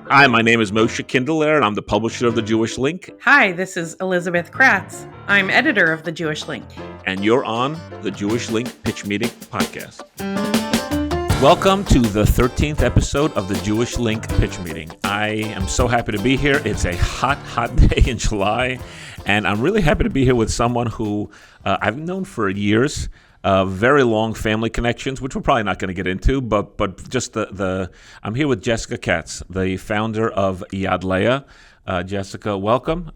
Hi, my name is Moshe Kindler, and I'm the publisher of The Jewish Link, Hi, this is Elizabeth Kratz. I'm editor of The Jewish Link. and you're on the Jewish Link Pitch Meeting podcast. Welcome to the 13th episode of the Jewish Link Pitch Meeting. I am so happy to be here. It's a hot day in July, and I'm really happy to be here with someone who I've known for years. Very long family connections, which we're probably not going to get into, but just I'm here with Jessica Katz, the founder of Yad Leah. Jessica, welcome.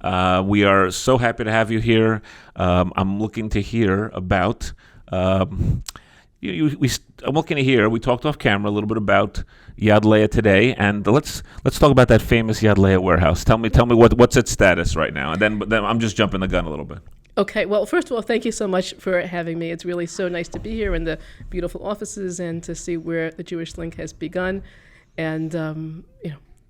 We are so happy to have you here. I'm looking to hear about. I'm looking to hear. We talked off camera a little bit about Yad Leah today, and let's talk about that famous Yad Leah warehouse. Tell me what's its status right now, and then I'm just jumping the gun a little bit. Okay, well, first of all, thank you so much for having me. It's really so nice to be here in the beautiful offices and to see where the Jewish Link has begun. And,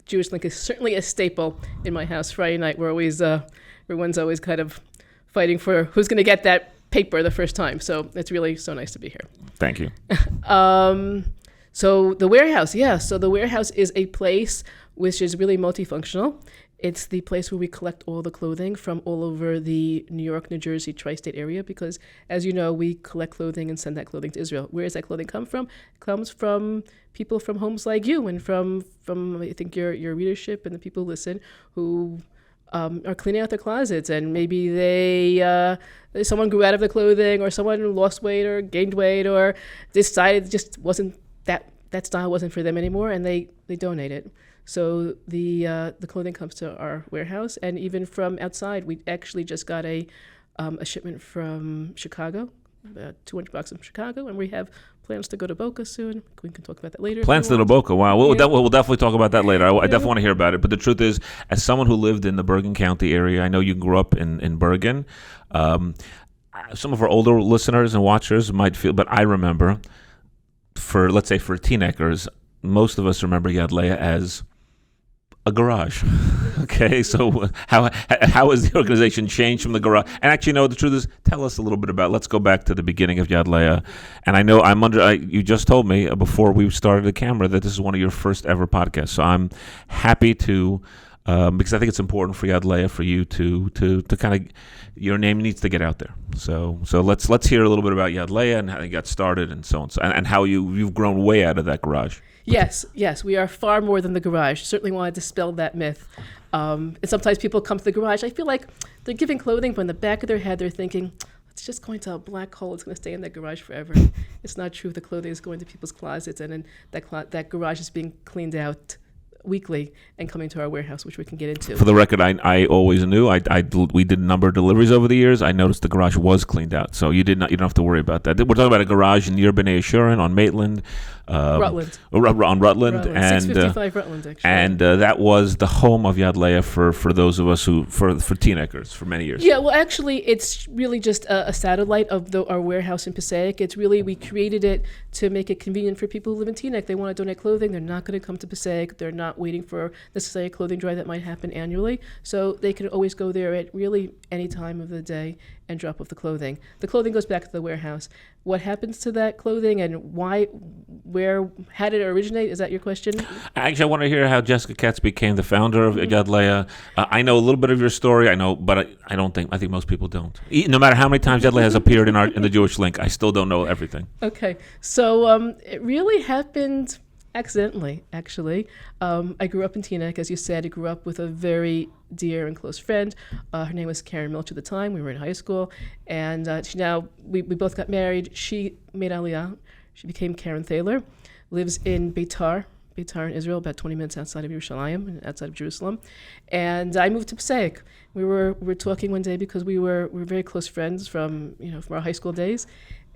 Jewish Link is certainly a staple in my house. Friday night, everyone's always kind of fighting for who's going to get that paper the first time. So it's really so nice to be here. Thank you. So the warehouse, So the warehouse is a place which is really multifunctional. It's the place where we collect all the clothing from all over the New York, New Jersey, tri-state area because, as you know, we collect clothing and send that clothing to Israel. Where does that clothing come from? It comes from people from homes like you and from I think, your readership and the people who listen who are cleaning out their closets, and maybe someone grew out of the clothing, or someone lost weight or gained weight, or decided it just wasn't that style wasn't for them anymore, and they donate it. So the clothing comes to our warehouse, and even from outside, we actually just got a shipment from Chicago, 200 bucks from Chicago, and we have plans to go to Boca soon. We can talk about that later. Plans to go to Boca. Wow, we'll definitely talk about that later. I definitely want to hear about it. But the truth is, as someone who lived in the Bergen County area, I know you grew up in Bergen. Some of our older listeners and watchers might feel, but I remember, let's say for teenagers, most of us remember Yad Leah as a garage. Okay, so how has the organization changed from the garage? And actually, no, the truth is, tell us a little bit about. Let's go back to the beginning of Yad Leah. And I know you just told me before we started the camera that this is one of your first ever podcasts. So I'm happy to, because I think it's important for Yad Leah for you to kind of, your name needs to get out there. So let's hear a little bit about Yad Leah and how you got started and so on, and how you've grown way out of that garage. Yes, we are far more than the garage. Certainly want to dispel that myth. And sometimes people come to the garage, I feel like they're giving clothing, but in the back of their head, they're thinking, it's just going to a black hole. It's going to stay in that garage forever. It's not true. The clothing is going to people's closets, and then that garage is being cleaned out weekly and coming to our warehouse, which we can get into. For the record, I always knew. We did a number of deliveries over the years. I noticed the garage was cleaned out, so you don't have to worry about that. We're talking about a garage near B'nai Yeshurun on Maitland, Rutland. On Rutland, and 655 Rutland, actually. And that was the home of Yad Leah for those of us for teenagers for many years. Yeah, well, actually, it's really just a satellite of our warehouse in Passaic. It's really, we created it to make it convenient for people who live in Teaneck. They want to donate clothing. They're not going to come to Passaic. They're not waiting for necessarily a clothing drive that might happen annually. So they can always go there at really any time of the day and drop off the clothing. The clothing goes back to the warehouse. What happens to that clothing and how did it originate? Is that your question? Actually, I want to hear how Jessica Katz became the founder of Yad Leah. I know a little bit of your story. I know, but I think most people don't. No matter how many times Yad Leah has appeared in the Jewish Link, I still don't know everything. Okay, so it really happened accidentally, actually. I grew up in Teaneck, as you said. I grew up with a very dear and close friend. Her name was Karen Milch at the time. We were in high school, and we both got married. She made Aliyah. She became Karen Thaler. Lives in Beitar in Israel, about 20 minutes outside of Yerushalayim, outside of Jerusalem. And I moved to Passaic. We were talking one day because we were very close friends from our high school days,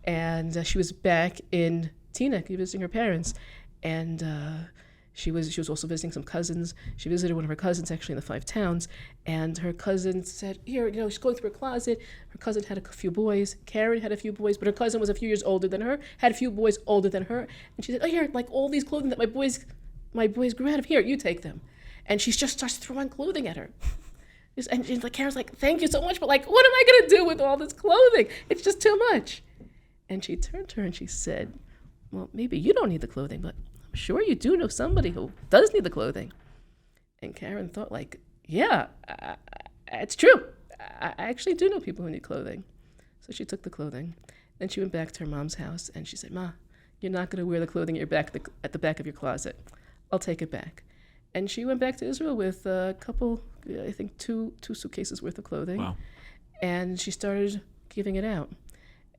and she was back in Teaneck visiting her parents. And she was also visiting some cousins. She visited one of her cousins, actually, in the Five Towns. And her cousin said, here, she's going through her closet. Her cousin had a few boys. Karen had a few boys, but her cousin was a few years older than her, had a few boys older than her. And she said, here, like all these clothing that my boys grew out of, here, you take them. And she just starts throwing clothing at her. And she's like, Karen's like, thank you so much, but like, what am I going to do with all this clothing? It's just too much. And she turned to her and she said, well, maybe you don't need the clothing, but I'm sure you do know somebody who does need the clothing. And Karen thought, like, yeah, it's true. I actually do know people who need clothing. So she took the clothing. Then she went back to her mom's house and she said, Ma, you're not going to wear the clothing at the back of your closet. I'll take it back. And she went back to Israel with a couple, I think two suitcases worth of clothing. Wow. And she started giving it out.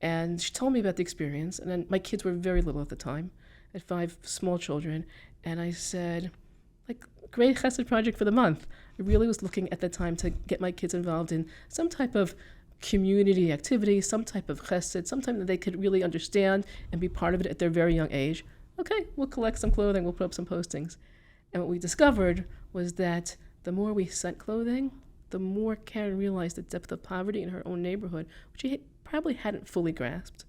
And she told me about the experience. And then my kids were very little at the time. I had 5 small children. And I said, like, great chesed project for the month. I really was looking at the time to get my kids involved in some type of community activity, some type of chesed, sometime that they could really understand and be part of it at their very young age. Okay, we'll collect some clothing, we'll put up some postings. And what we discovered was that the more we sent clothing, the more Karen realized the depth of poverty in her own neighborhood, which she probably hadn't fully grasped.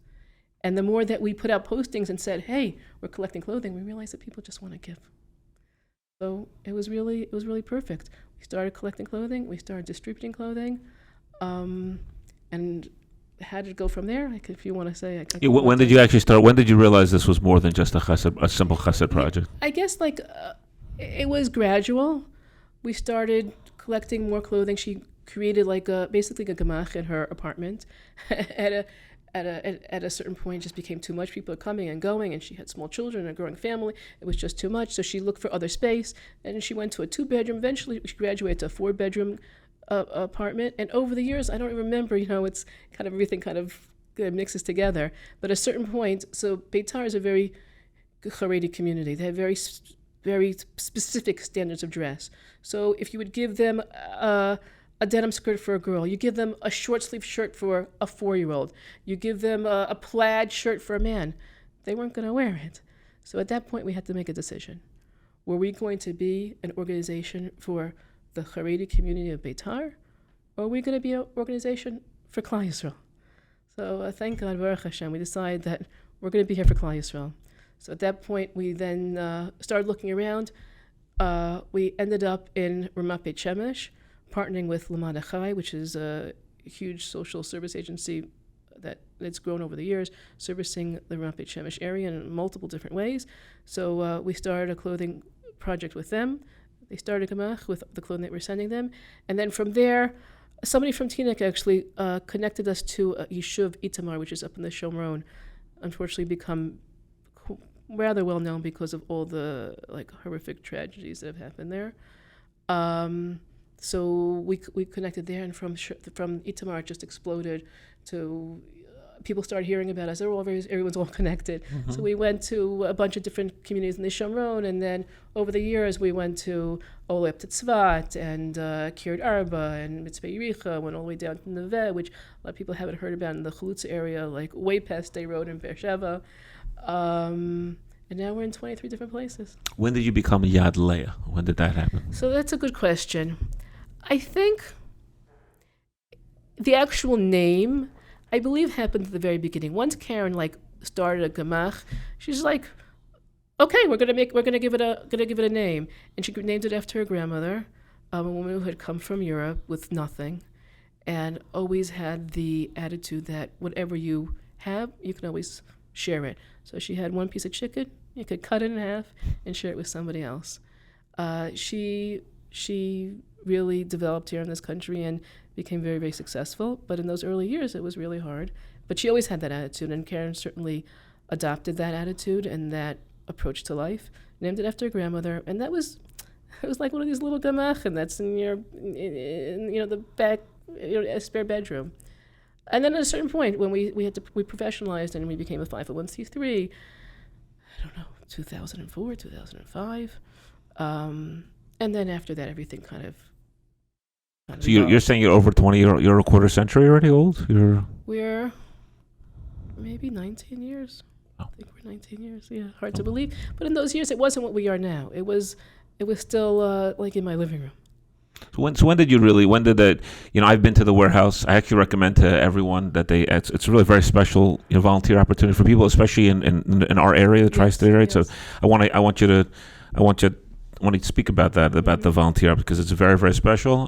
And the more that we put out postings and said, hey, we're collecting clothing, we realized that people just want to give. So it was really perfect. We started collecting clothing, we started distributing clothing, and how did it go from there? If you want to say. When did you actually start? When did you realize this was more than just a simple chesed project? I guess it was gradual. We started collecting more clothing. She created basically a gemach in her apartment. At a certain point, it just became too much. People are coming and going, and she had small children and a growing family. It was just too much, so she looked for other space, and she went to a 2-bedroom. Eventually, she graduated to a 4-bedroom apartment. And over the years, I don't remember, it's kind of everything kind of mixes together. But at a certain point, so Beitar is a very Haredi community. They have very, very specific standards of dress. So if you would give them a denim skirt for a girl, you give them a short sleeve shirt for a 4-year-old, you give them a plaid shirt for a man, they weren't going to wear it. So at that point, we had to make a decision. Were we going to be an organization for the Haredi community of Beitar, or are we going to be an organization for Klal Yisrael? So thank God, Baruch Hashem, we decided that we're going to be here for Klal Yisrael. So at that point, we then started looking around. We ended up in Ramat Beit Shemesh, partnering with Lamad Achai, which is a huge social service agency that's grown over the years, servicing the Ramat Beit Shemesh area in multiple different ways. So we started a clothing project with them. They started a gemach with the clothing that we're sending them. And then from there, somebody from Teaneck actually connected us to Yishuv Itamar, which is up in the Shomron. Unfortunately become rather well known because of all the horrific tragedies that have happened there. So we connected there, and from Itamar it just exploded to people started hearing about us. Everyone's all connected. Mm-hmm. So we went to a bunch of different communities in the Shomron, and then over the years we went all the way up to Tzvat and Kiryat Arba and Mitzvah Yericha, went all the way down to Neve, which a lot of people haven't heard about in the Chalutza area, way past Day Road in Beersheba. And now we're in 23 different places. When did you become Yad Leah? When did that happen? So that's a good question. I think the actual name, I believe, happened at the very beginning. Once Karen started a gemach, she's like, okay, we're gonna give it a name, and she named it after her grandmother, a woman who had come from Europe with nothing, and always had the attitude that whatever you have, you can always share it. So she had one piece of chicken, you could cut it in half and share it with somebody else. She really developed here in this country and became very, very successful. But in those early years, it was really hard. But she always had that attitude, and Karen certainly adopted that attitude and that approach to life. Named it after her grandmother, and it was like one of these little gemach, and that's in the back, a spare bedroom. And then at a certain point, when we professionalized and we became a 501c3, I don't know, 2004, 2005. And then after that, everything kind of so you're saying you're over 20, you're a quarter century already old? We're maybe 19 years. Oh. I think we're 19 years, yeah. Hard to believe. But in those years, it wasn't what we are now. It was still in my living room. So when did that, I've been to the warehouse. I actually recommend to everyone that it's really a very special volunteer opportunity for people, especially in our area, the tri-state area. Yes. So I want you to speak about that, about the volunteer, because it's very, very special.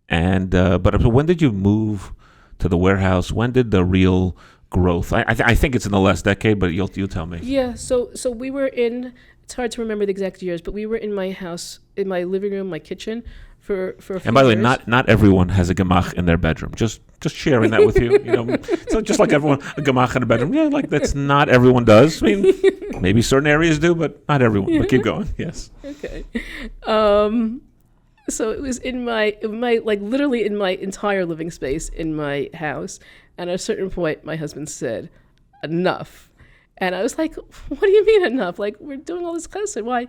But when did you move to the warehouse? When did the real growth? I think it's in the last decade, but you'll tell me. Yeah. So we were in It's hard to remember the exact years, but we were in my house, in my living room, my kitchen, for a few And by the way, years. not everyone has a gemach in their bedroom. Just sharing that with you. So just like everyone, a gemach in a bedroom. Yeah, like that's not everyone does. I mean, maybe certain areas do, but not everyone. But keep going. Yes. Okay. So it was in my like literally in my entire living space in my house. And at a certain point, my husband said, "Enough." And I was like, "What do you mean enough? Like we're doing all this chesed. Why?"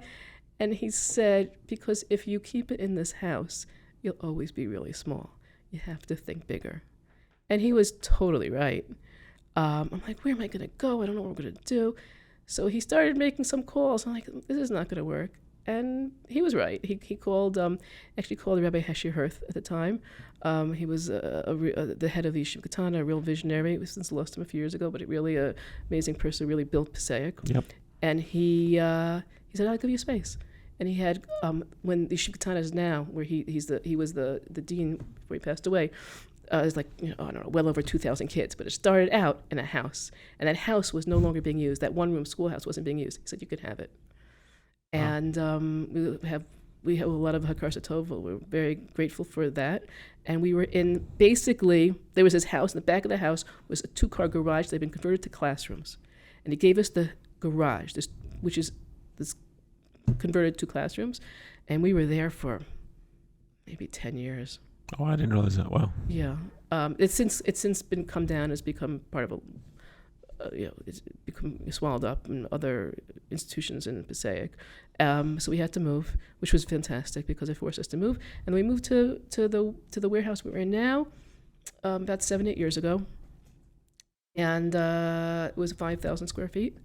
And he said, "Because if you keep it in this house, you'll always be really small. You have to think bigger." And he was totally right. I'm like, "Where am I going to go? I don't know what we're going to do." So he started making some calls. I'm like, "This is not going to work." And he was right. He called, actually called Rabbi Heshi Hirth at the time. He was the head of the Yeshiva Katana, a real visionary. We since lost him a few years ago, but really an amazing person, really built Passaic. Yep. And he said, "I'll give you space." And he had, when the Yeshiva Katana is now, where he was the dean before he passed away, it's like, I don't know, well over 2,000 kids. But it started out in a house. And that house was no longer being used. That one-room schoolhouse wasn't being used. He said, "You can have it." And we have a lot of Hakar Satov. We're very grateful for that. And we were in, basically, there was this house. In the back of the house was a 2-car garage. They'd been converted to classrooms. And he gave us the garage, which is this converted to classrooms. And we were there for maybe 10 years. Oh, I didn't realize that. Wow. Yeah. It's since been come down, has become part of a, it's become swallowed up in other institutions in Passaic. So we had to move, which was fantastic because it forced us to move. And we moved to the warehouse we're in now about 7-8 years ago. And it was 5,000 square feet.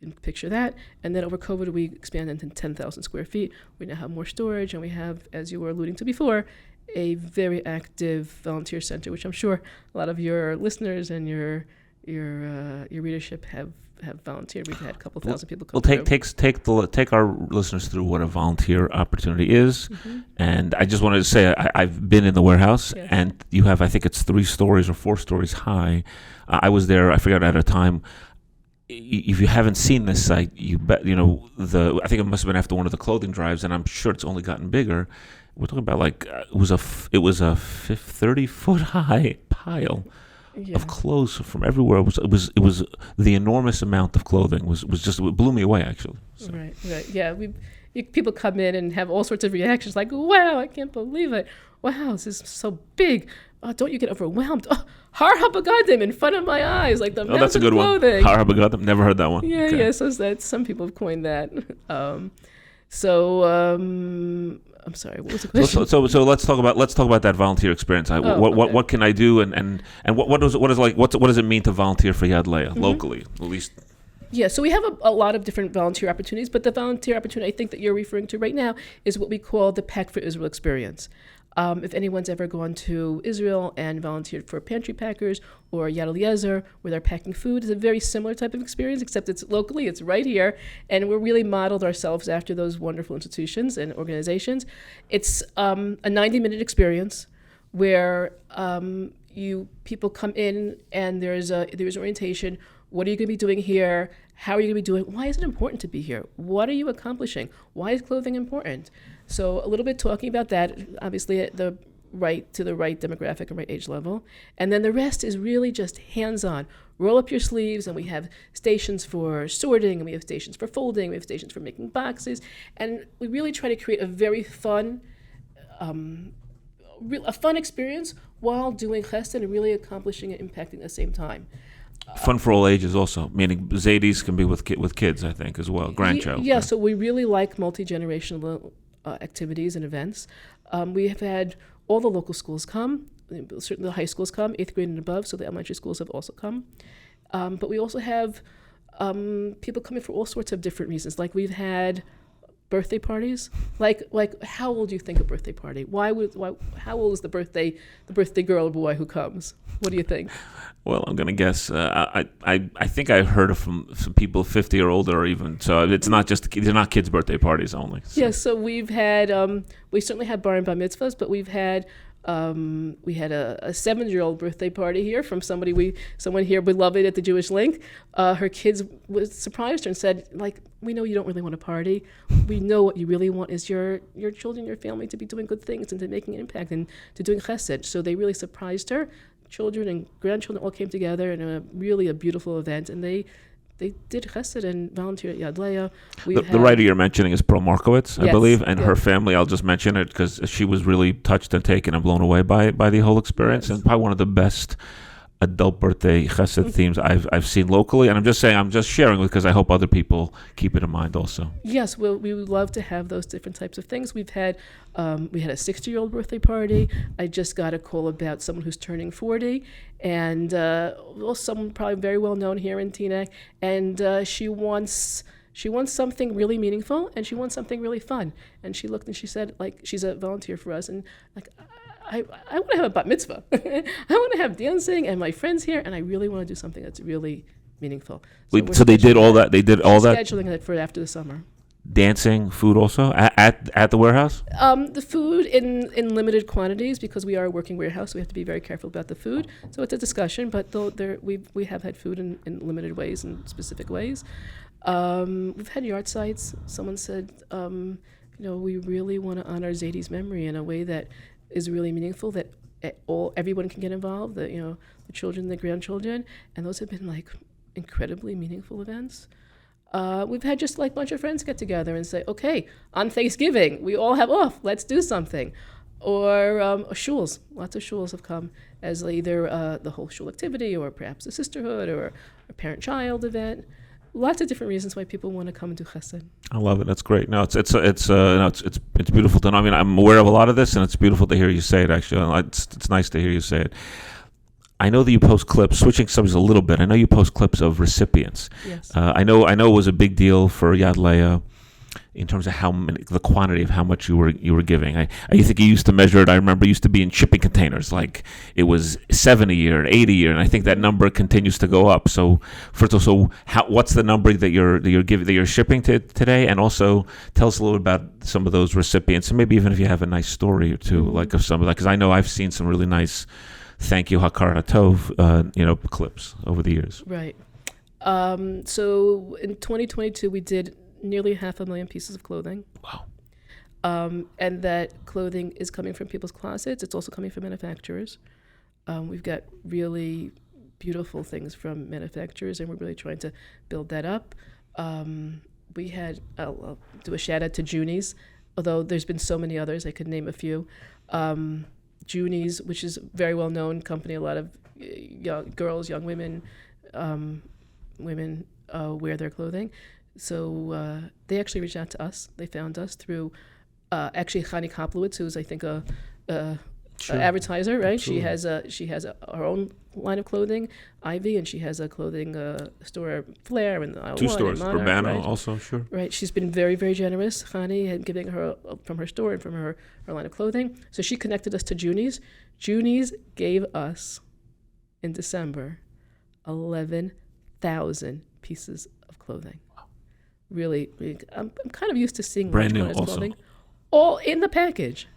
You can picture that. And then over COVID, we expanded to 10,000 square feet. We now have more storage, and we have, as you were alluding to before, a very active volunteer center, which I'm sure a lot of your listeners and your readership have volunteered. We've had a couple thousand people come through. Take our listeners through what a volunteer opportunity is. Mm-hmm. And I just wanted to say I've been in the warehouse, yes. And you have, I think it's 3 stories or 4 stories high. I was there, I forgot at a time. If you haven't seen this site, I think it must have been after one of the clothing drives, and I'm sure it's only gotten bigger. We're talking about it was a 30-foot high pile. Yeah. Of clothes from everywhere. It was the enormous amount of clothing was just, it blew me away actually. So. Right. Yeah, people come in and have all sorts of reactions like, "Wow, I can't believe it. Wow, this is so big. Oh, don't you get overwhelmed? Oh, Har HaBagadim in front of my eyes, like the amount that's a good of clothing." One. Har HaBagadim. Never heard that one. Yeah, okay. Yeah. So some people have coined that. I'm sorry. What was the question? So let's talk about that volunteer experience. What can I do, and what does it mean to volunteer for Yad Leah locally, at least? Yeah, so we have a lot of different volunteer opportunities, but the volunteer opportunity I think that you're referring to right now is what we call the Pack for Israel experience. If anyone's ever gone to Israel and volunteered for Pantry Packers or Yad Eliezer, where they're packing food, it's a very similar type of experience, except it's locally, it's right here, and we're really modeled ourselves after those wonderful institutions and organizations. It's a 90-minute experience where people come in and there's orientation. What are you going to be doing here? How are you going to be doing? Why is it important to be here? What are you accomplishing? Why is clothing important? So a little bit talking about that, obviously at the right demographic and right age level. And then the rest is really just hands-on. Roll up your sleeves, and we have stations for sorting, and we have stations for folding, we have stations for making boxes. And we really try to create a very fun experience while doing chesed and really accomplishing and impacting at the same time. Fun for all ages also, meaning Zadis can be with kids, I think, as well, grandchild. Yeah, so we really like multi-generational activities and events. We have had all the local schools come, certainly the high schools come, 8th grade and above, so the elementary schools have also come. But we also have people coming for all sorts of different reasons. Like we've had birthday parties. Like how old do you think a birthday party? How old is the birthday girl or boy who comes? What do you think? Well, I'm gonna guess. I think I heard of from people 50 or older, or even so. It's not just they're not kids' birthday parties only. So. Yeah, so we've had we certainly had bar and bar mitzvahs, but we've had We had a 7-year-old birthday party here from someone here beloved at the Jewish Link. Her kids surprised her and said, like, we know you don't really want to party. We know what you really want is your children, your family to be doing good things and to making an impact and to doing chesed. So they really surprised her. Children and grandchildren all came together in a beautiful event, and they did chesed and volunteered at Yad Leah. The writer you're mentioning is Pearl Markowitz, I Yes, believe, and yeah. her family. I'll just mention it because she was really touched and taken and blown away by the whole experience, Yes. and probably one of the best adult birthday chesed themes I've seen locally. And I'm just sharing because I hope other people keep it in mind also. Yes, well, we would love to have those different types of things. We had a 60-year-old birthday party. I just got a call about someone who's turning 40, and someone probably very well known here in Teaneck, and she wants something really meaningful, and she wants something really fun. And she looked and she said, like, she's a volunteer for us, and like, I want to have a bat mitzvah. I want to have dancing and my friends here, and I really want to do something that's really meaningful. So they did all that. They did all that. Scheduling it for after the summer. Dancing, food also at the warehouse. The food in limited quantities because we are a working warehouse. So we have to be very careful about the food. So it's a discussion, but we have had food in limited ways and specific ways. We've had yard sites. Someone said, we really want to honor Zadie's memory in a way that is really meaningful, that everyone can get involved, that the children, the grandchildren, and those have been like incredibly meaningful events. We've had just like a bunch of friends get together and say, okay, on Thanksgiving we all have off, let's do something. Or shuls, lots of shuls have come as either the whole shul activity or perhaps a sisterhood or a parent-child event. Lots of different reasons why people want to come and do chesed. I love it. That's great. No, it's beautiful to know. I mean, I'm aware of a lot of this, and it's beautiful to hear you say it. Actually, it's nice to hear you say it. I know that you post clips. Switching subjects a little bit. I know you post clips of recipients. Yes. I know it was a big deal for Yad Leah in terms of the quantity of how much you were giving. I think you used to measure it. I remember it used to be in shipping containers, like it was 7 a year and 8 a year, and I think that number continues to go up. So first of all, what's the number that you're shipping to today, and also tell us a little bit about some of those recipients, and maybe even if you have a nice story or two, like of some of that, because I know I've seen some really nice thank you Hakar Hatov, clips over the years. Right. So in 2022, we did nearly 500,000 pieces of clothing. Wow. And that clothing is coming from people's closets. It's also coming from manufacturers. We've got really beautiful things from manufacturers, and we're really trying to build that up. We had, I'll do a shout out to Juni's, although there's been so many others, I could name a few. Juni's, which is a very well-known company, a lot of young women wear their clothing. So they actually reached out to us. They found us through actually Chani Koplowitz, who's I think a advertiser, right? Absolutely. She has her own line of clothing, Ivy, and she has a clothing store, Flair, and Aisle 2 One stores, and Monarch, Urbano right? also, sure. Right. She's been very, very generous, Chani, and giving her from her store and from her line of clothing. So she connected us to Juni's. Juni's gave us in December 11,000 pieces of clothing. Really, I'm kind of used to seeing Brand new large quantities of also. clothing, all in the package,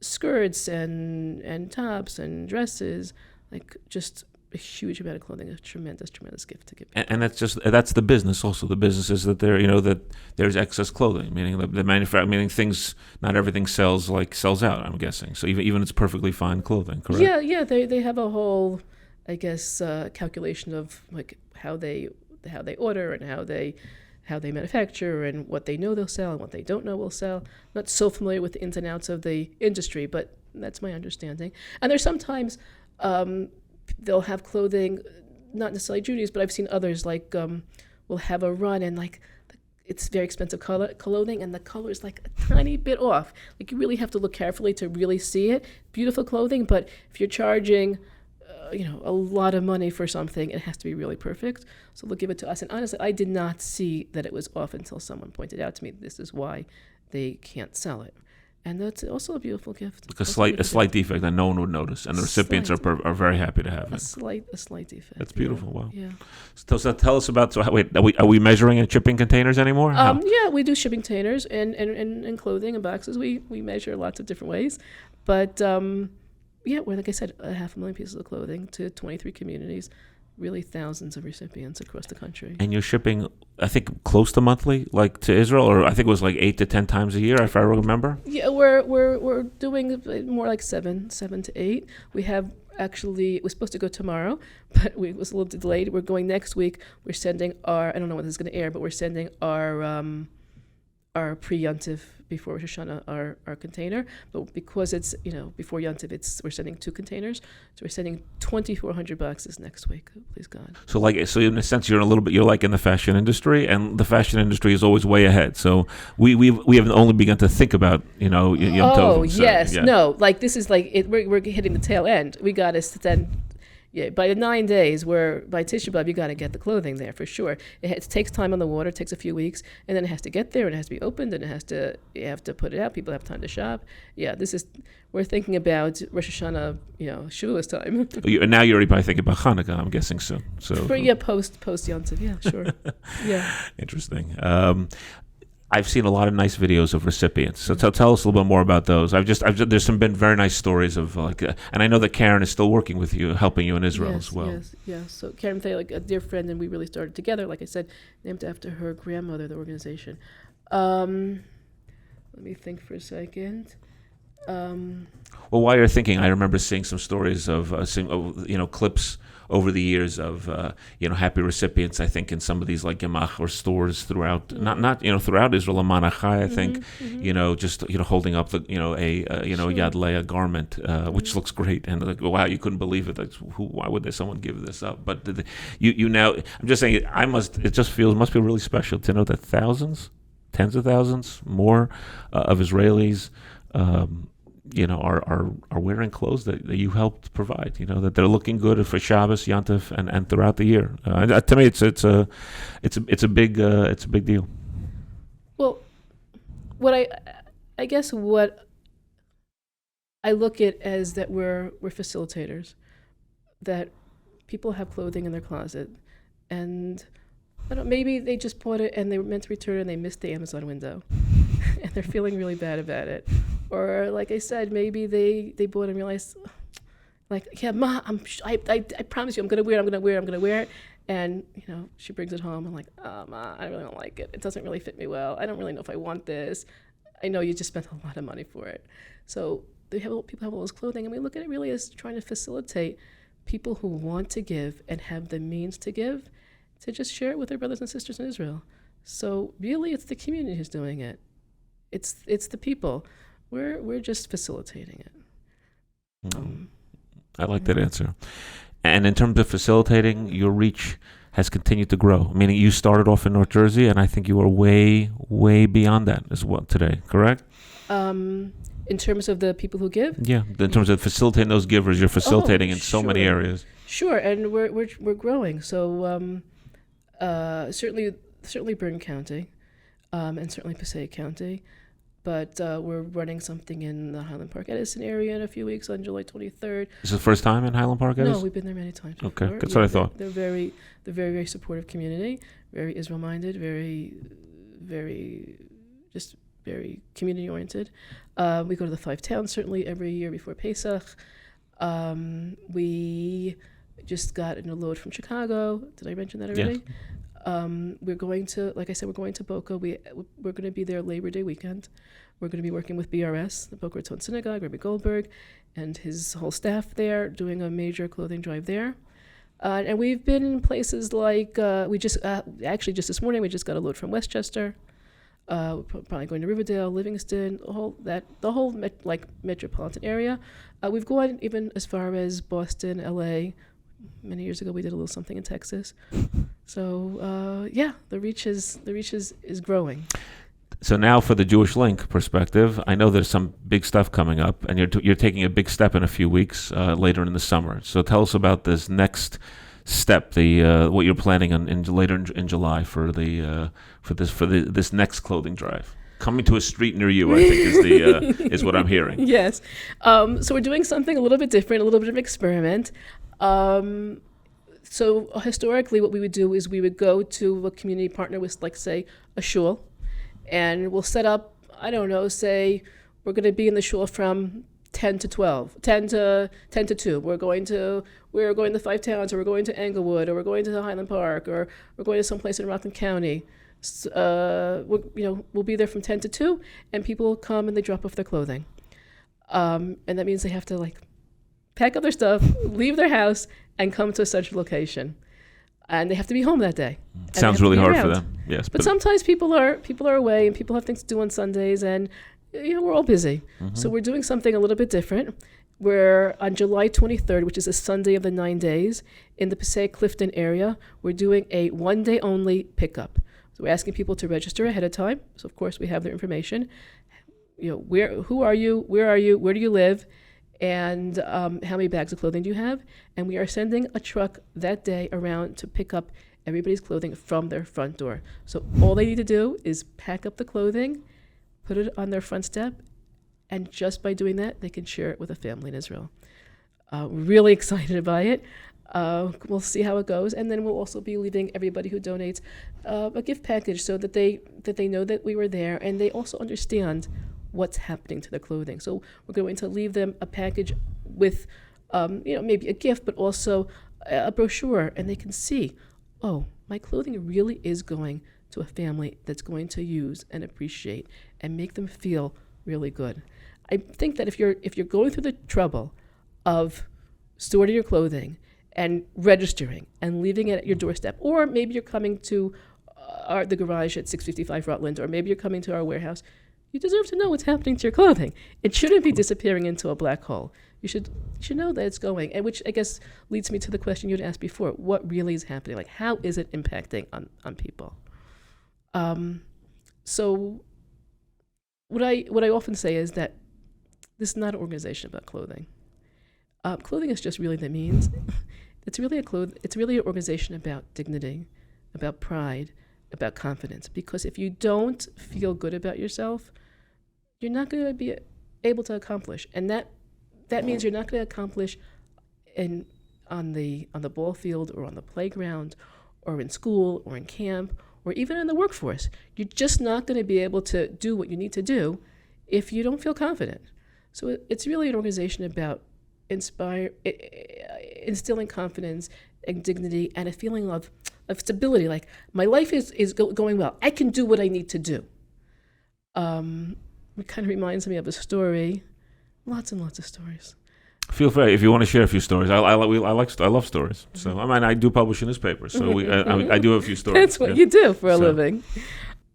skirts and tops and dresses, like just a huge amount of clothing, a tremendous gift to give people. And that's the business also. The business is that that there's excess clothing, meaning the manufacturer, meaning things, not everything sells out, I'm guessing. So even it's perfectly fine clothing, correct? Yeah, they have a whole, I guess, calculation of like how they order and how they manufacture and what they know they'll sell and what they don't know will sell. I'm not so familiar with the ins and outs of the industry, but that's my understanding. And there's sometimes they'll have clothing, not necessarily Judy's, but I've seen others like will have a run and like it's very expensive clothing and the color is like a tiny bit off. Like you really have to look carefully to really see it. Beautiful clothing, but if you're charging a lot of money for something, it has to be really perfect. So they'll give it to us. And honestly, I did not see that it was off until someone pointed out to me, this is why they can't sell it. And that's also a beautiful gift. Like a slight defect that no one would notice, and the recipients are very happy to have it. A slight defect. That's beautiful. Wow. Yeah. So tell us about. So wait, are we measuring in shipping containers anymore? Yeah, we do shipping containers and clothing and boxes. We measure lots of different ways, but Yeah, we're, like I said, 500,000 pieces of clothing to 23 communities, really thousands of recipients across the country. And you're shipping, I think, close to monthly, like to Israel, or I think it was like 8 to 10 times a year, if I remember. Yeah, we're doing more like seven to eight. We have actually, it was supposed to go tomorrow, but it was a little delayed. We're going next week. We're sending I don't know when this is going to air, but we're sending our pre-Yontif before Rosh Hashanah, our container. But because it's, before Yontif, we're sending 2 containers. So we're sending 2,400 boxes next week, please God. So in a sense, you're like in the fashion industry, and the fashion industry is always way ahead. So we haven't only begun to think about, Yom Tov. Oh, yes. Yeah. No, like this is like, we're hitting the tail end. We got to then... Yeah, by the 9 days, by Tisha B'Av, you got to get the clothing there for sure. It takes time on the water, it takes a few weeks, and then it has to get there, and it has to be opened, and you have to put it out. People have time to shop. Yeah, we're thinking about Rosh Hashanah, Shavuos time. And now you're already probably thinking about Hanukkah, I'm guessing so. Post Yom Tov, yeah, sure. Yeah. Interesting. I've seen a lot of nice videos of recipients. So tell us a little bit more about those. There's been very nice stories of and I know that Karen is still working with you, helping you in Israel as well. Yes, yeah. So Karen Thay, like a dear friend, and we really started together. Like I said, named after her grandmother, the organization. Let me think for a second. Well, while you're thinking, I remember seeing some stories of clips over the years of happy recipients. I think in some of these like gemach or stores throughout, not throughout Israel, Manachai. I think just holding up the Sure. Yad Leah garment, which looks great, and like, wow, you couldn't believe it. Like, why would someone give this up? But you now, I'm just saying, must feel really special to know that thousands, tens of thousands more of Israelis. Are wearing clothes that you helped provide. That they're looking good for Shabbos, Yontif, and throughout the year. To me, it's a big deal. Well, what I look at as that we're facilitators, that people have clothing in their closet, and maybe they just bought it and they were meant to return it and they missed the Amazon window, and they're feeling really bad about it. Or like I said, maybe they bought and realized, like, yeah, Ma, I promise you, I'm gonna wear it. And she brings it home. I'm like, oh, Ma, I really don't like it. It doesn't really fit me well. I don't really know if I want this. I know you just spent a lot of money for it. So people have all this clothing, and we look at it really as trying to facilitate people who want to give and have the means to give, to just share it with their brothers and sisters in Israel. So really, it's the community who's doing it. It's the people. We're just facilitating it. I like that answer. And in terms of facilitating, your reach has continued to grow. Meaning, you started off in North Jersey, and I think you are way, way beyond that as well today. Correct? In terms of the people who give? Yeah. In terms of facilitating those givers, you're facilitating in so many areas. Sure, and we're growing. So certainly Bergen County, and certainly Passaic County. But we're running something in the Highland Park Edison area in a few weeks on July 23rd. Is it the first time in Highland Park Edison? No, we've been there many times before. Okay, that's what I thought. They're very, very supportive community, very Israel-minded, very, very, just very community-oriented. We go to the 5 towns certainly every year before Pesach. We just got a load from Chicago. Did I mention that already? Yes. We're going to, like I said, we're going to Boca. We're going to be there Labor Day weekend. We're going to be working with BRS, the Boca Raton Synagogue, Rabbi Goldberg, and his whole staff there, doing a major clothing drive there. And we've been in places like, actually just this morning, we just got a load from Westchester. We're probably going to Riverdale, Livingston, the whole metropolitan area. We've gone even as far as Boston, LA. Many years ago, we did a little something in Texas. So the reach is growing. So now, for the Jewish Link perspective, I know there's some big stuff coming up, and you're taking a big step in a few weeks later in the summer. So tell us about this next step, what you're planning on later in July for this next clothing drive. Coming to a street near you, I think is what I'm hearing. Yes. So we're doing something a little bit different, a little bit of an experiment. So historically, what we would do is we would go to a community partner with, like, say, a shul, and we'll set up, I don't know, say we're going to be in the shul from 10 to 12, 10 to 2. We're going to the Five Towns, or we're going to Englewood, or we're going to the Highland Park, or we're going to someplace in Rockland County. We'll be there from 10 to 2, and people come and they drop off their clothing. And that means they have to like pack up their stuff, leave their house, and come to such a location. And they have to be home that day. Sounds really hard for them. Yes, but sometimes people are away, and people have things to do on Sundays, and we're all busy. So we're doing something a little bit different. We're on July 23rd, which is a Sunday of the 9 days, in the Passaic Clifton area. We're doing a one-day only pickup. So we're asking people to register ahead of time. So of course we have their information. Who are you? Where are you? Where do you live? And how many bags of clothing do you have? And we are sending a truck that day around to pick up everybody's clothing from their front door. So all they need to do is pack up the clothing, put it on their front step, and just by doing that, they can share it with a family in Israel. Really excited by it. We'll see how it goes, and then we'll also be leaving everybody who donates a gift package so that they know that we were there, and they also understand what's happening to their clothing. So we're going to leave them a package with, maybe a gift, but also a brochure, and they can see, oh, my clothing really is going to a family that's going to use and appreciate and make them feel really good. I think that if you're going through the trouble of sorting your clothing and registering and leaving it at your doorstep, or maybe you're coming to the garage at 655 Rutland, or maybe you're coming to our warehouse, you deserve to know what's happening to your clothing. It shouldn't be disappearing into a black hole. You should know that it's going, and which I guess leads me to the question you'd asked before: what really is happening? Like, how is it impacting on people? So what I often say is that this is not an organization about clothing. Clothing is just really the means. It's really an organization about dignity, about pride, about confidence. Because if you don't feel good about yourself, you're not going to be able to accomplish, and that means you're not going to accomplish on the ball field, or on the playground, or in school, or in camp, or even in the workforce. You're just not going to be able to do what you need to do if you don't feel confident. So it's really an organization about instilling confidence and dignity and a feeling of stability. Like, my life is going well. I can do what I need to do. It kind of reminds me of a story. Lots and lots of stories. Feel free if you want to share a few stories. I love stories. So I do publish a newspaper. So I do have a few stories. That's what you do for a living.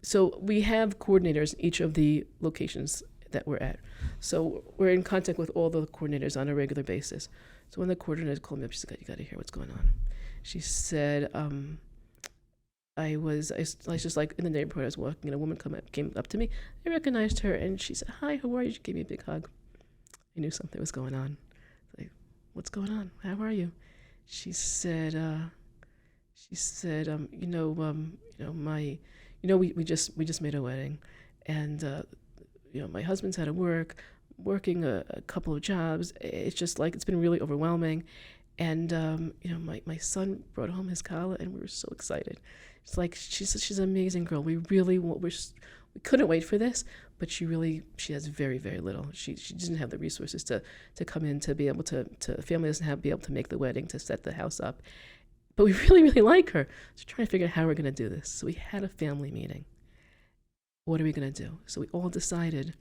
So we have coordinators in each of the locations that we're at. So we're in contact with all the coordinators on a regular basis. So when the coordinator called me up, she said, "You got to hear what's going on." She said, I was just like in the neighborhood. I was walking, and a woman came up to me. I recognized her, and she said, "Hi, how are you?" She gave me a big hug. I knew something was going on. Like, what's going on? How are you? She said, we just made a wedding, and my husband's had to working a couple of jobs. It's just like, it's been really overwhelming. And, my son brought home his Kala, and we were so excited. It's like, she's an amazing girl. We couldn't wait for this, but she has very, very little. She doesn't have the resources to come in, to be able to family doesn't be able to make the wedding, to set the house up. But we really, really like her. So we're trying to figure out how we're going to do this. So we had a family meeting. What are we going to do? So we all decided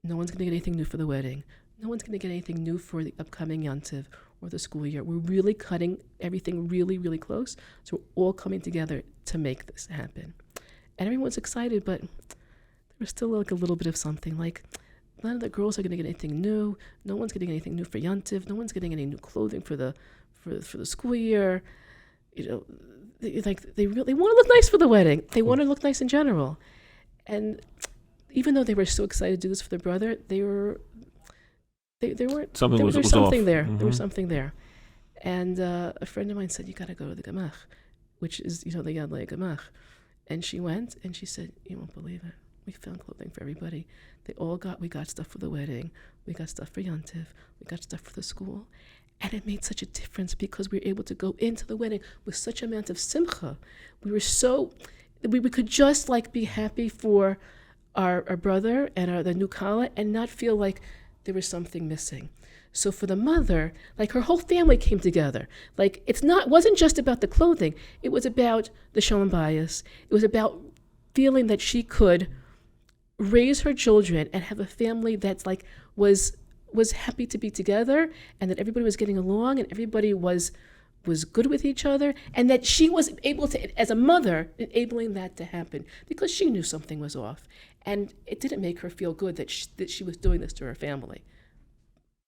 no one's going to get anything new for the wedding. No one's going to get anything new for the upcoming Yontiv or the school year. We're really cutting everything really, really close. So we're all coming together to make this happen. And everyone's excited, but there was still like a little bit of something. Like, none of the girls are going to get anything new. No one's getting anything new for Yontiv. No one's getting any new clothing for the school year. They want to look nice for the wedding. They want to look nice in general. And even though they were so excited to do this for their brother, there was something there. Mm-hmm. There was something there. And a friend of mine said, "You got to go to the Gemach," which is, the Yad Leah Gemach. And she went, and she said, "You won't believe it. We found clothing for everybody. We got stuff for the wedding. We got stuff for Yontiv. We got stuff for the school." And it made such a difference because we were able to go into the wedding with such amount of simcha. We could just like be happy for our brother and the new kala, and not feel like there was something missing. So for the mother, like her whole family came together. Like it wasn't just about the clothing. It was about the shalom bayis. It was about feeling that she could raise her children and have a family that's like was happy to be together, and that everybody was getting along, and everybody was good with each other, and that she was able to, as a mother, enabling that to happen because she knew something was off, and it didn't make her feel good that she was doing this to her family.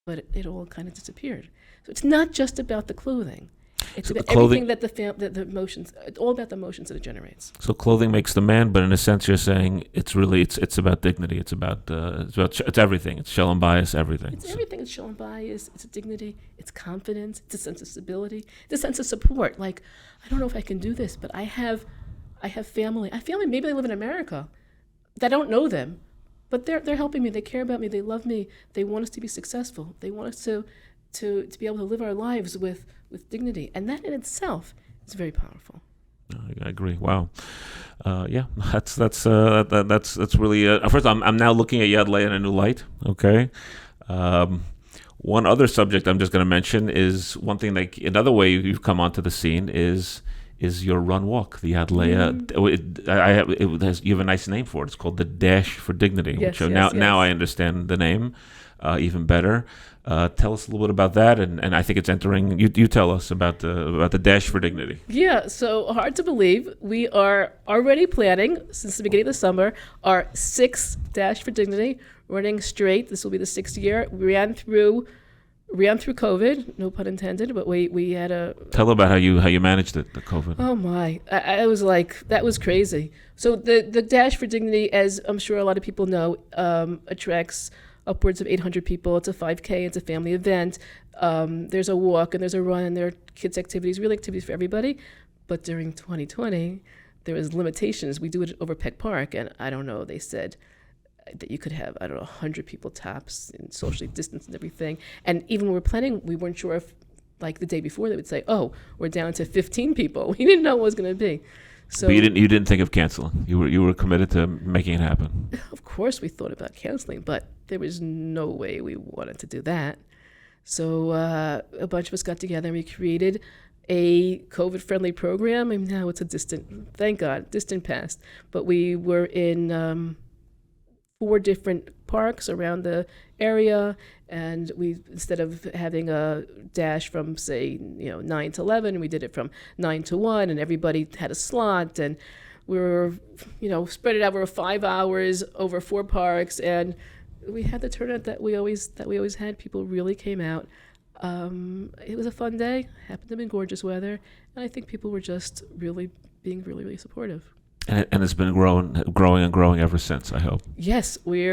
But it all kind of disappeared. So it's not just about the clothing. It's about everything that the emotions. It's all about the emotions that it generates. So clothing makes the man, but in a sense, you're saying it's about dignity. It's everything. It's shalom bayis, everything. It's everything. It's shalom bayis. It's a dignity. It's confidence. It's a sense of stability. It's a sense of support. Like, I don't know if I can do this, but I have family. I have family. Maybe they live in America. I don't know them, but they're helping me. They care about me. They love me. They want us to be successful. They want us to be able to live our lives with dignity, and that in itself is very powerful. I agree. Wow. That's really. First, I'm now looking at Yad Leah in a new light. Okay. One other subject I'm just going to mention is one thing. Like another way you've come onto the scene is your run walk, the Yad Leah. You have a nice name for it. It's called the Dash for Dignity. Yes, which yes. Now I understand the name even better. Tell us a little bit about that, and I think it's entering. You tell us about the Dash for Dignity. Yeah, so hard to believe. We are already planning since the beginning of the summer our 6th Dash for Dignity, running straight. This will be the 6th year. We ran through COVID, no pun intended, but we had a. Tell about how you managed it, the COVID. Oh my! I was like, that was crazy. So the Dash for Dignity, as I'm sure a lot of people know, attracts upwards of 800 people. It's a 5K. It's a family event. There's a walk and there's a run and there are kids' activities, real activities for everybody. But during 2020, there was limitations. We do it over Peck Park, and I don't know. They said that you could have, 100 people tops and socially distanced and everything. And even when we were planning, we weren't sure if, like the day before, they would say, "Oh, we're down to 15 people." We didn't know what it was going to be. So, but you didn't think of canceling. You were committed to making it happen. Of course, we thought about canceling, but there was no way we wanted to do that. So a bunch of us got together and we created a COVID-friendly program. And now it's thank God, distant past. But we were in 4 different parks around the area, and we, instead of having a dash from say 9 to 11, we did it from 9 to 1, and everybody had a slot, and we were spread it out over 5 hours over 4 parks, and we had the turnout that we always had. People really came out. It was a fun day. Happened to be gorgeous weather, and I think people were just really being really, really supportive. And it's been growing ever since, I hope. Yes, we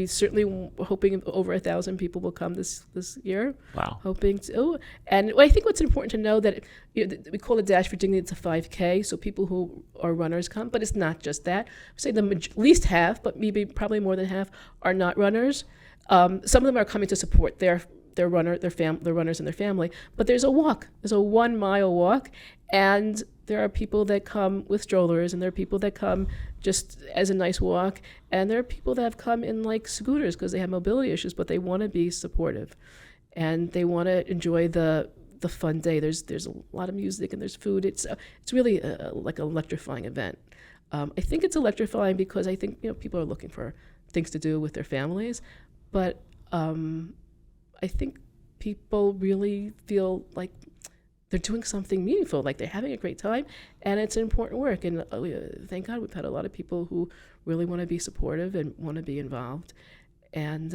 certainly hoping over 1,000 people will come this year. Wow. Hoping to, and I think what's important to know that we call it Dash for Dignity. It's a 5K, so people who are runners come, but it's not just that. Say least half, but probably more than half, are not runners. Some of them are coming to support their runners and their family. But there's a walk. There's a 1 mile walk, and there are people that come with strollers, and there are people that come just as a nice walk, and there are people that have come in like scooters because they have mobility issues, but they want to be supportive, and they want to enjoy the fun day. There's a lot of music and there's food. It's really like an electrifying event. I think it's electrifying because I think people are looking for things to do with their families, but I think people really feel like they're doing something meaningful, like they're having a great time, and it's an important work. And thank God we've had a lot of people who really want to be supportive and want to be involved. And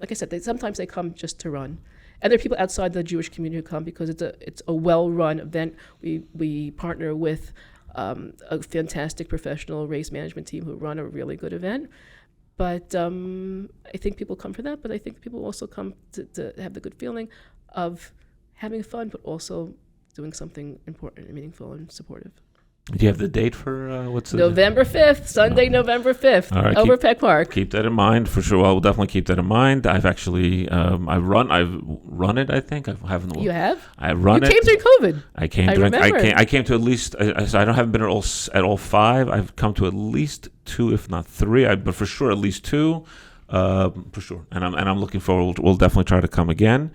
like I said, sometimes they come just to run. And there are people outside the Jewish community who come because it's a well-run event. We partner with a fantastic professional race management team who run a really good event. But I think people come for that, but I think people also come to have the good feeling of having fun, but also doing something important and meaningful and supportive. Do you have the date for what's the November 5th, Sunday, November 5th, all right, over Peck Park. Keep that in mind for sure. Well, we'll definitely keep that in mind. I've actually, I've run it. I think I haven't. You have? I run it. You came during COVID. I came to at least. I haven't been at all 5. I've come to at least 2, if not 3. But for sure at least 2. for sure. And I'm looking forward. We'll definitely try to come again.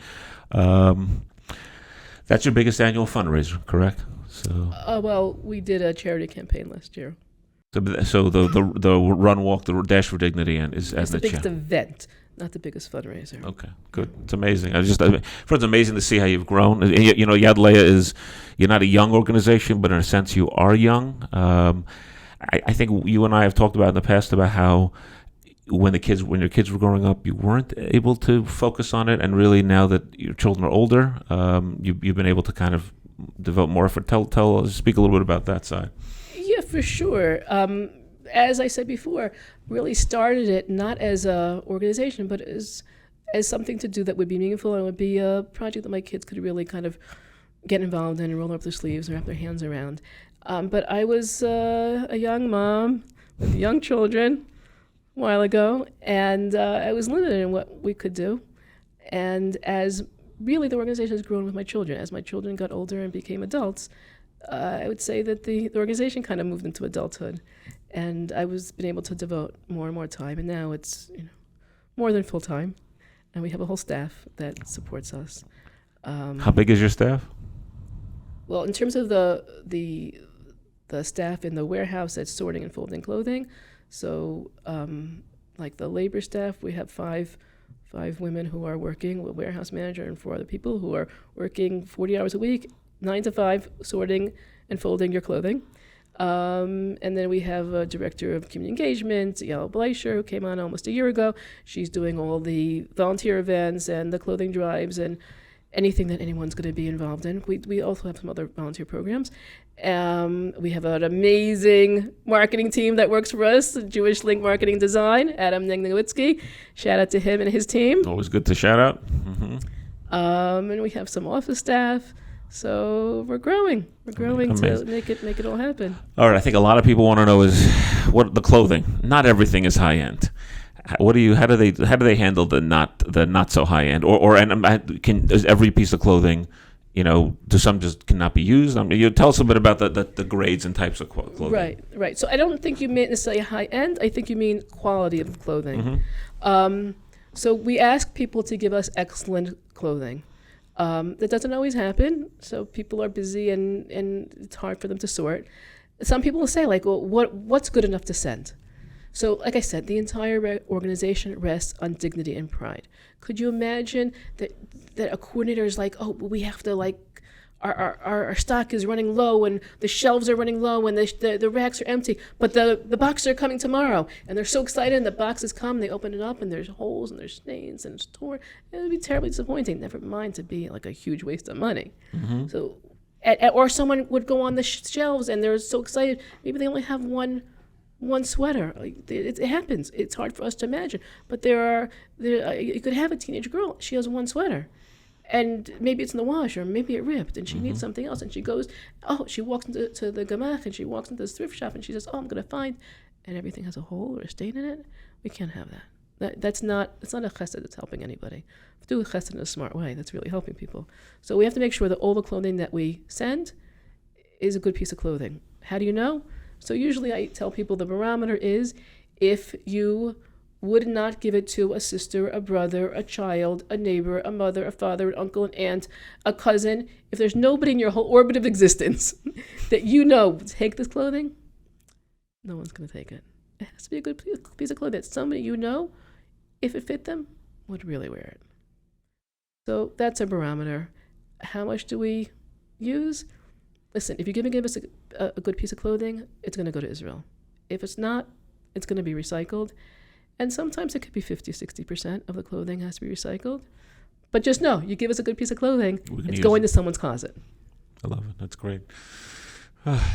That's your biggest annual fundraiser, correct? So. Well, we did a charity campaign last year. So the run, walk, the dash for dignity, and is It's the biggest event, not the biggest fundraiser. Okay, good. It's amazing. It's amazing to see how you've grown. You know, Yad Leah you're not a young organization, but in a sense you are young. I think you and I have talked about in the past about how when your kids were growing up, you weren't able to focus on it, and really now that your children are older, you've been able to kind of devote more effort. Speak a little bit about that side. Yeah, for sure. As I said before, really started it not as a organization, but as something to do that would be meaningful and would be a project that my kids could really kind of get involved in and roll up their sleeves and wrap their hands around. But I was a young mom with young children a while ago, and I was limited in what we could do. And as really the organization has grown with my children, as my children got older and became adults, I would say that the organization kind of moved into adulthood, and I was been able to devote more and more time. And now it's more than full time, and we have a whole staff that supports us. How big is your staff? Well, in terms of the staff in the warehouse that's sorting and folding clothing, so like the labor staff, we have five women who are working, a warehouse manager and 4 other people who are working 40 hours a week, 9 to 5, sorting and folding your clothing. And then we have a director of community engagement, Yael Bleischer, who came on almost a year ago. She's doing all the volunteer events and the clothing drives and anything that anyone's going to be involved in. We also have some other volunteer programs. We have an amazing marketing team that works for us, Jewish Link Marketing Design, Adam Negnowitzki. Shout out to him and his team. Always good to shout out. Mm-hmm. And we have some office staff. So we're growing. We're growing to make it all happen. All right. I think a lot of people want to know is what the clothing. Not everything is high end. How do they handle the not so high end, does every piece of clothing, do some just cannot be used? You tell us a bit about the grades and types of clothing. Right. So I don't think you mean necessarily high end. I think you mean quality of clothing. Mm-hmm. So we ask people to give us excellent clothing. That doesn't always happen. So people are busy and it's hard for them to sort. Some people will say like, well, what's good enough to send? So, like I said, the entire organization rests on dignity and pride. Could you imagine that a coordinator is like, oh, but we have to our stock is running low and the shelves are running low and the racks are empty, but the boxes are coming tomorrow, and they're so excited and the boxes come, they open it up and there's holes and there's stains and it's torn. It would be terribly disappointing. Never mind to be like a huge waste of money. Mm-hmm. So, or someone would go on the shelves and they're so excited. Maybe they only have one sweater. It happens. It's hard for us to imagine. But you could have a teenage girl. She has one sweater, and maybe it's in the wash, or maybe it ripped, and she needs something else. And she walks into the gamach, and she walks into this thrift shop, and she says, "Oh, I'm going to find," and everything has a hole or a stain in it. We can't have that. It's not a chesed that's helping anybody. Do a chesed in a smart way. That's really helping people. So we have to make sure that all the clothing that we send is a good piece of clothing. How do you know? So usually I tell people the barometer is if you would not give it to a sister, a brother, a child, a neighbor, a mother, a father, an uncle, an aunt, a cousin, if there's nobody in your whole orbit of existence that take this clothing, no one's going to take it. It has to be a good piece of clothing that somebody if it fit them, would really wear it. So that's a barometer. How much do we use? Listen, if you're going to give us a good piece of clothing, it's going to go to Israel. If it's not, it's going to be recycled. And sometimes it could be 50, 60% of the clothing has to be recycled. But just know, you give us a good piece of clothing, it's going to someone's closet. I love it. That's great.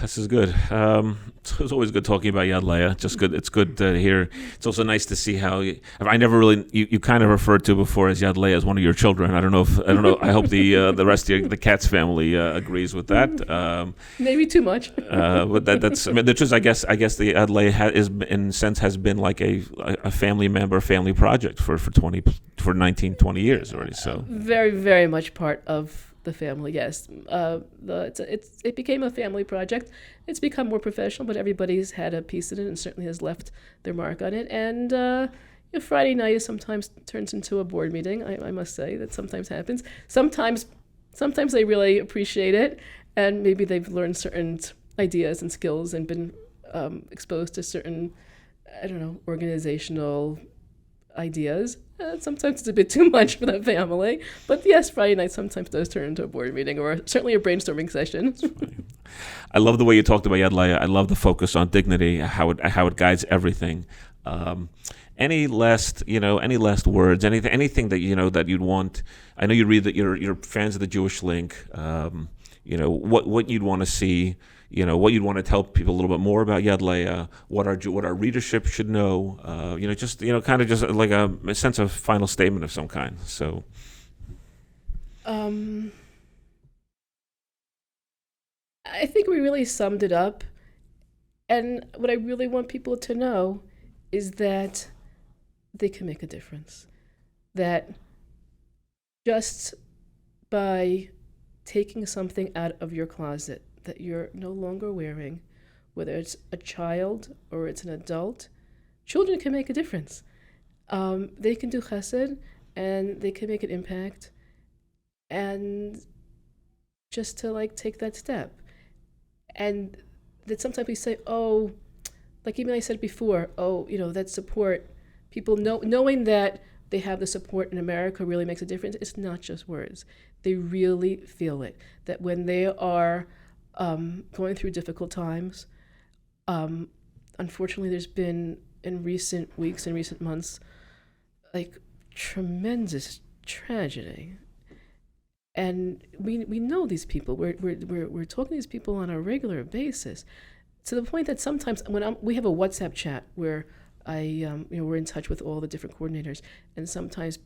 This is good. It's always good talking about Yad Leah. Just good. It's good to hear. It's also nice to see how I never really you kind of referred to before as Yad Leah as one of your children. I don't know. I hope the rest of the Katz family agrees with that. Maybe too much. But that's the truth. I guess the Yad Leah has been like a family member, family project for 19, 20 years already. So very, very much part of the family, yes. It became a family project. It's become more professional, but everybody's had a piece in it and certainly has left their mark on it. And Friday night is sometimes turns into a board meeting. I must say that sometimes happens. Sometimes they really appreciate it, and maybe they've learned certain ideas and skills and been exposed to certain, I don't know, organizational ideas. Sometimes it's a bit too much for the family. But yes, Friday night sometimes does turn into a board meeting or certainly a brainstorming session. I love the way you talked about Yad Leah. I love the focus on dignity, how it guides everything. Any last words? Anything that that you'd want? I know you read that you're fans of the Jewish Link. What you'd want to see. What you'd want to tell people a little bit more about Yad Leah. What our readership should know. Kind of just like a sense of final statement of some kind. So. I think we really summed it up. And what I really want people to know is that they can make a difference. That just by taking something out of your closet that you're no longer wearing, whether it's a child or it's an adult, children can make a difference. They can do chesed and they can make an impact. And just to take that step. And that sometimes we say, oh, like even I said before, that support, people knowing that they have the support in America really makes a difference. It's not just words. They really feel it. That when they are going through difficult times, unfortunately there's been in recent weeks and recent months, tremendous tragedy. And we know these people. We're talking to these people on a regular basis, to the point that sometimes we have a WhatsApp chat where we're in touch with all the different coordinators, and sometimes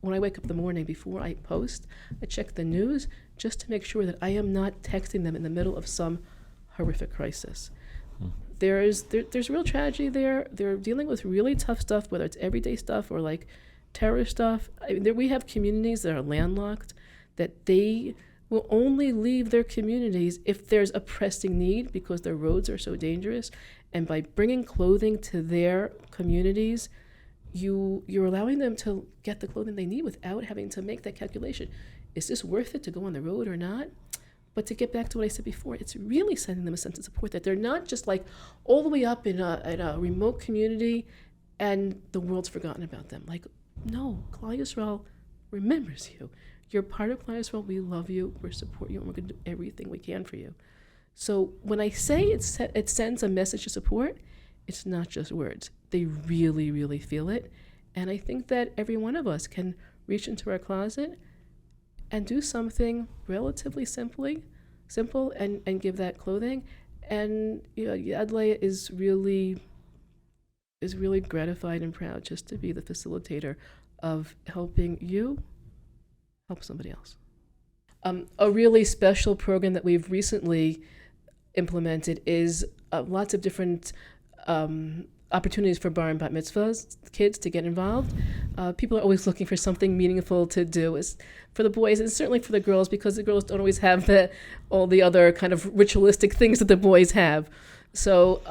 when I wake up in the morning, before I post, I check the news just to make sure that I am not texting them in the middle of some horrific crisis. There's real tragedy there. They're dealing with really tough stuff, whether it's everyday stuff or terror stuff. We have communities that are landlocked, that they will only leave their communities if there's a pressing need because their roads are so dangerous. And by bringing clothing to their communities, you're allowing them to get the clothing they need without having to make that calculation. Is this worth it to go on the road or not? But to get back to what I said before, it's really sending them a sense of support, that they're not just all the way up in a remote community and the world's forgotten about them. No, Klal Yisrael remembers you. You're part of Klal Yisrael. We love you. We support you, and we're going to do everything we can for you. So when I say it sends a message of support, it's not just words. They really, really feel it. And I think that every one of us can reach into our closet and do something relatively simple and give that clothing. And Yad Leah is really gratified and proud just to be the facilitator of helping you help somebody else. A really special program that we've recently implemented is lots of different opportunities for bar and bat mitzvahs, kids to get involved. People are always looking for something meaningful to do. For the boys and certainly for the girls, because the girls don't always have all the other kind of ritualistic things that the boys have. So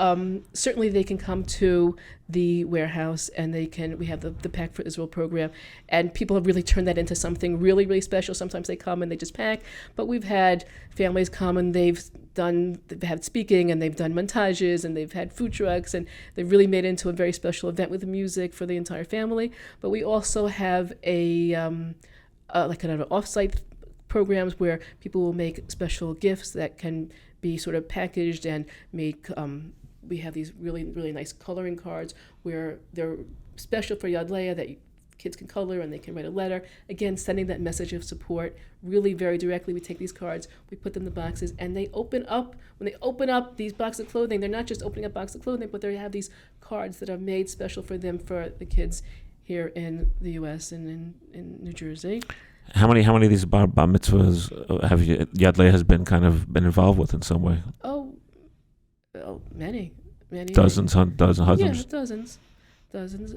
certainly they can come to the warehouse, and we have the Pack for Israel program, and people have really turned that into something really, really special. Sometimes they come and they just pack, but we've had families come and they've had speaking, and they've done montages, and they've had food trucks, and they've really made it into a very special event with music for the entire family. But we also have an off-site programs where people will make special gifts that can be sort of packaged and make. We have these really, really nice coloring cards where they're special for Yad Leah that kids can color and they can write a letter. Again, sending that message of support really very directly. We take these cards, we put them in the boxes, and they open up. When they open up these boxes of clothing, they're not just opening up boxes of clothing, but they have these cards that are made special for them, for the kids here in the U.S. and in New Jersey. How many of these bar mitzvahs have Yad Leah has been involved with in some way? Oh, many. Dozens. Yeah, dozens.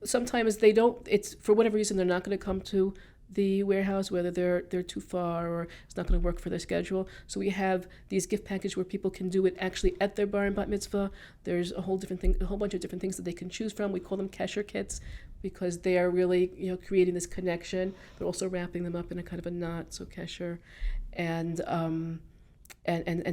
Sometimes they don't. It's for whatever reason they're not going to come to the warehouse, whether they're too far or it's not going to work for their schedule. So we have these gift packages where people can do it actually at their bar and bat mitzvah. There's a whole bunch of different things that they can choose from. We call them kesher kits because they are really creating this connection. They're also wrapping them up in a kind of a knot, so kesher, and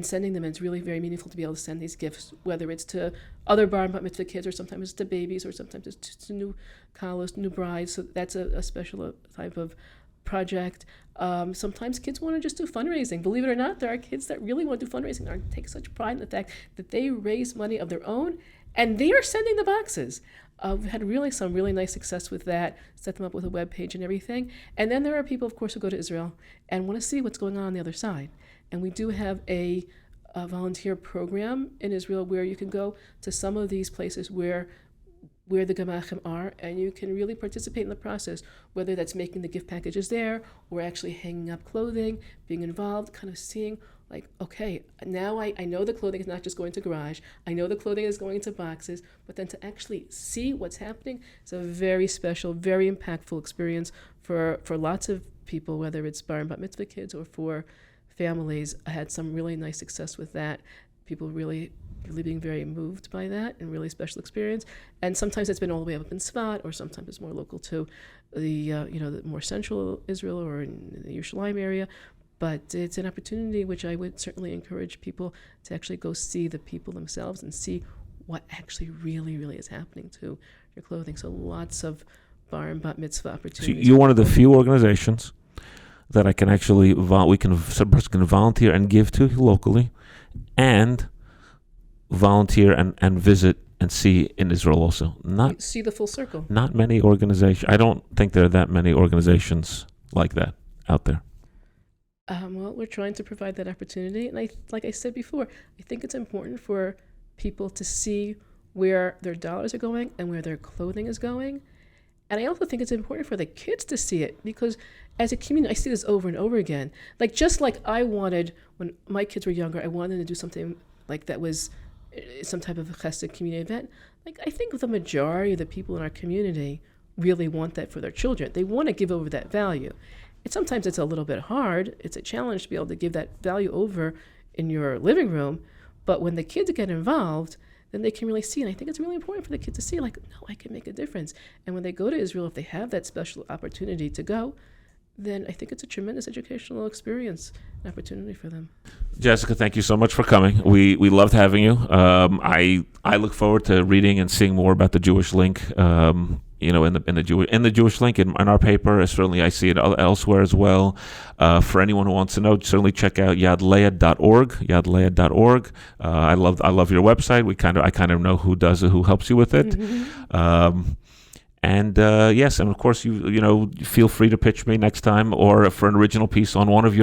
sending them. And it's really very meaningful to be able to send these gifts, whether it's to other bar and bat mitzvah kids, or sometimes it's to babies, or sometimes it's to new kalos, new brides. So that's a special type of project. Sometimes kids want to just do fundraising. Believe it or not, there are kids that really want to do fundraising and take such pride in the fact that they raise money of their own and they are sending the boxes. We've had some really nice success with that, set them up with a web page and everything. And then there are people, of course, who go to Israel and want to see what's going on the other side. And we do have a volunteer program in Israel where you can go to some of these places where the Gemachim are, and you can really participate in the process, whether that's making the gift packages there or actually hanging up clothing, being involved, kind of seeing like, okay, now I know the clothing is not just going to garage, I know the clothing is going into boxes, but then to actually see what's happening is a very special, very impactful experience for lots of people, whether it's bar and bat mitzvah kids or for families. I had some really nice success with that. People really being very moved by that and really special experience. And sometimes it's been all the way up in Svat, or sometimes it's more local to the more central Israel or in the Yerushalayim area. But it's an opportunity which I would certainly encourage people to actually go see the people themselves and see what actually really, really is happening to your clothing. So lots of bar and bat mitzvah opportunities. So you're one of the few organizations that I can actually some person can volunteer and give to locally, and volunteer and visit and see in Israel also. You see the full circle. Not many organizations. I don't think there are that many organizations like that out there. Well, we're trying to provide that opportunity. And like I said before, I think it's important for people to see where their dollars are going and where their clothing is going. And I also think it's important for the kids to see it, because as a community, I see this over and over again. Just like I wanted, when my kids were younger, I wanted to do something like that was some type of a chesed community event. I think the majority of the people in our community really want that for their children. They want to give over that value. Sometimes it's a little bit hard. It's a challenge to be able to give that value over in your living room. But when the kids get involved, then they can really see. And I think it's really important for the kids to see, no, I can make a difference. And when they go to Israel, if they have that special opportunity to go, then I think it's a tremendous educational experience and opportunity for them. Jessica, thank you so much for coming. We loved having you. I look forward to reading and seeing more about the Jewish Link. In the Jewish Link in our paper. Certainly, I see it elsewhere as well. For anyone who wants to know, certainly check out yadleah.org. Yadleah.org. I love your website. I kind of know who does it, who helps you with it. Mm-hmm. Yes, and of course, you feel free to pitch me next time, or for an original piece on one of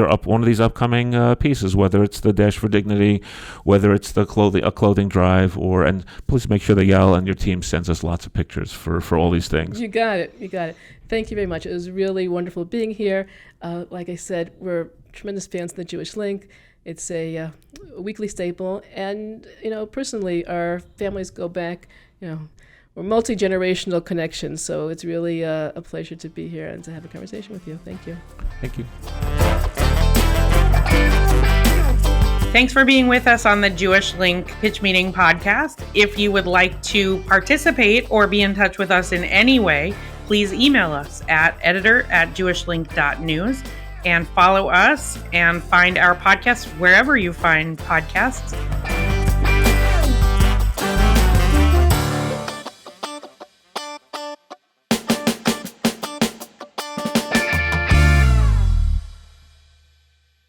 these upcoming pieces, whether it's the Dash for Dignity, whether it's a clothing drive, and please make sure that Yal and your team sends us lots of pictures for all these things. You got it. Thank you very much. It was really wonderful being here. Like I said, we're tremendous fans of the Jewish Link. It's a weekly staple, and personally, our families go back. We're multi-generational connections, so it's really a pleasure to be here and to have a conversation with you. Thank you. Thank you. Thanks for being with us on the Jewish Link Pitch Meeting podcast. If you would like to participate or be in touch with us in any way, please email us at editor@jewishlink.news and follow us and find our podcast wherever you find podcasts.